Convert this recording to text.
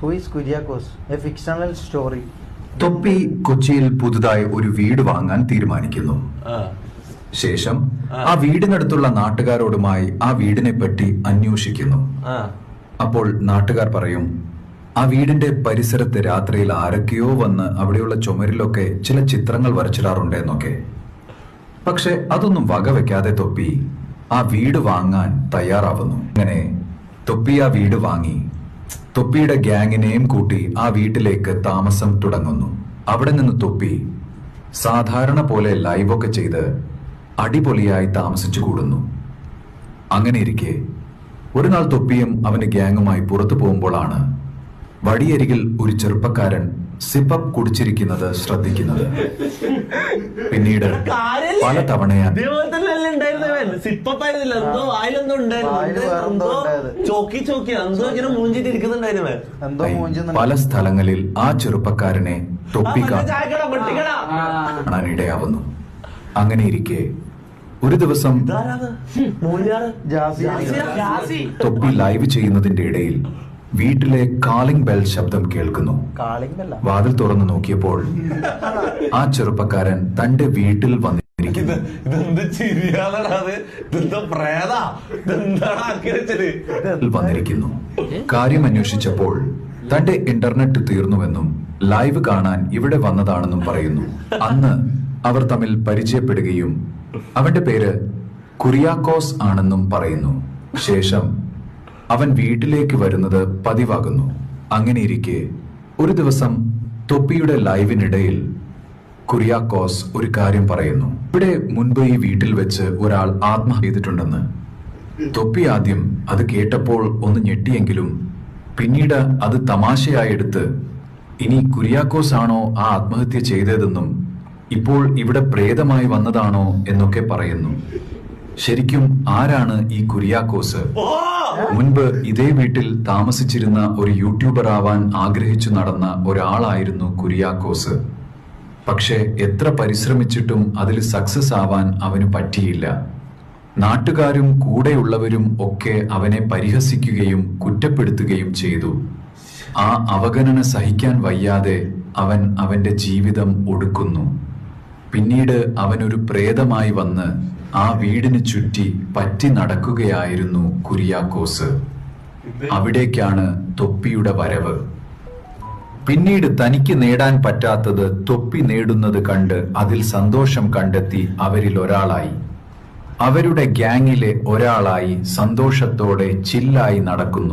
Who is Kuriakos? A fictional story. തൊപ്പി കൊച്ചിയിൽ പുതുതായി ഒരു വീട് വാങ്ങാൻ തീരുമാനിക്കുന്നു. ശേഷം ആ വീടിനടുത്തുള്ള നാട്ടുകാരോടുമായി ആ വീടിനെ പറ്റി അന്വേഷിക്കുന്നു. അപ്പോൾ നാട്ടുകാർ പറയും, ആ വീടിന്റെ പരിസരത്ത് രാത്രിയിൽ ആരൊക്കെയോ വന്ന് അവിടെയുള്ള ചുമരിലൊക്കെ ചില ചിത്രങ്ങൾ വരച്ചിടാറുണ്ട് എന്നൊക്കെ. പക്ഷെ അതൊന്നും വകവെക്കാതെ തൊപ്പി ആ വീട് വാങ്ങാൻ തയ്യാറാവുന്നു. അങ്ങനെ തൊപ്പി ആ വീട് വാങ്ങി തൊപ്പിയുടെ ഗ്യാങ്ങിനെയും കൂട്ടി ആ വീട്ടിലേക്ക് താമസം തുടങ്ങുന്നു. അവിടെ നിന്ന് തൊപ്പി സാധാരണ പോലെ ലൈവൊക്കെ ചെയ്ത് അടിപൊളിയായി താമസിച്ചു കൂടുന്നു. അങ്ങനെ ഇരിക്കെ ഒരു നാൾ തൊപ്പിയും അവന്റെ ഗ്യാങ്ങുമായി പുറത്തു പോകുമ്പോഴാണ് വഴിയരികിൽ ഒരു ചെറുപ്പക്കാരൻ സിപ്പപ്പ് കുടിച്ചിരിക്കുന്നത് ശ്രദ്ധിക്കുന്നത്. പിന്നീട് പല തവണയാ പല സ്ഥലങ്ങളിൽ ആ ചെറുപ്പക്കാരനെ തൊപ്പി കാണാനിടയാവുന്നു. അങ്ങനെ ഇരിക്കെ ഒരു ദിവസം തൊപ്പി ലൈവ് ചെയ്യുന്നതിന്റെ ഇടയിൽ വീട്ടിലെ കാളിംഗ് ബെൽ ശബ്ദം കേൾക്കുന്നു. വാതിൽ തുറന്നു നോക്കിയപ്പോൾ ആ ചെറുപ്പക്കാരൻ തന്റെ വീട്ടിൽ വന്നിരിക്കുന്നു. കാര്യം അന്വേഷിച്ചപ്പോൾ തന്റെ ഇന്റർനെറ്റ് തീർന്നുവെന്നും ലൈവ് കാണാൻ ഇവിടെ വന്നതാണെന്നും പറയുന്നു. അന്ന് അവർ തമ്മിൽ പരിചയപ്പെടുകയും അവന്റെ പേര് കുറിയാക്കോസ് ആണെന്നും പറയുന്നു. ശേഷം അവൻ വീട്ടിലേക്ക് വരുന്നത് പതിവാകുന്നു. അങ്ങനെ ഇരിക്കെ ഒരു ദിവസം തൊപ്പിയുടെ ലൈവിനിടയിൽ കുറിയാക്കോസ് ഒരു കാര്യം പറയുന്നു. ഇവിടെ മുൻപ് ഈ വീട്ടിൽ വെച്ച് ഒരാൾ ആത്മഹത്യ ചെയ്തിട്ടുണ്ടെന്ന്. തൊപ്പി ആദ്യം അത് കേട്ടപ്പോൾ ഒന്ന് ഞെട്ടിയെങ്കിലും പിന്നീട് അത് തമാശയായി എടുത്ത് ഇനി കുറിയാക്കോസ് ആണോ ആ ആത്മഹത്യ ചെയ്തതെന്നും ഇപ്പോൾ ഇവിടെ പ്രേതമായി വന്നതാണോ എന്നൊക്കെ പറയുന്നു. ശരിക്കും ആരാണ് ഈ കുറിയാക്കോസ്? മുൻപ് ഇതേ വീട്ടിൽ താമസിച്ചിരുന്ന ഒരു യൂട്യൂബർ ആവാൻ ആഗ്രഹിച്ചു നടന്ന ഒരാളായിരുന്നു കുറിയാക്കോസ്. പക്ഷെ എത്ര പരിശ്രമിച്ചിട്ടും അതിൽ സക്സസ് ആവാൻ അവന് പറ്റിയില്ല. നാട്ടുകാരും കൂടെയുള്ളവരും ഒക്കെ അവനെ പരിഹസിക്കുകയും കുറ്റപ്പെടുത്തുകയും ചെയ്തു. ആ അവഗണന സഹിക്കാൻ വയ്യാതെ അവൻ അവന്റെ ജീവിതം ഒടുക്കുന്നു. പിന്നീട് അവനൊരു പ്രേതമായി വന്ന് ആ വീടിന് ചുറ്റി പറ്റി നടക്കുകയായിരുന്നു കുറിയാക്കോസ്. അവിടേക്കാണ് തൊപ്പിയുടെ വരവ്. പിന്നീട് തനിക്ക് നേടാൻ പറ്റാത്തത് തൊപ്പി നേടുന്നത് കണ്ട് അതിൽ സന്തോഷം കണ്ടെത്തി അവരിൽ ഒരാളായി, അവരുടെ ഗ്യാങ്ങിലെ ഒരാളായി സന്തോഷത്തോടെ ചില്ലായി നടക്കുന്നു.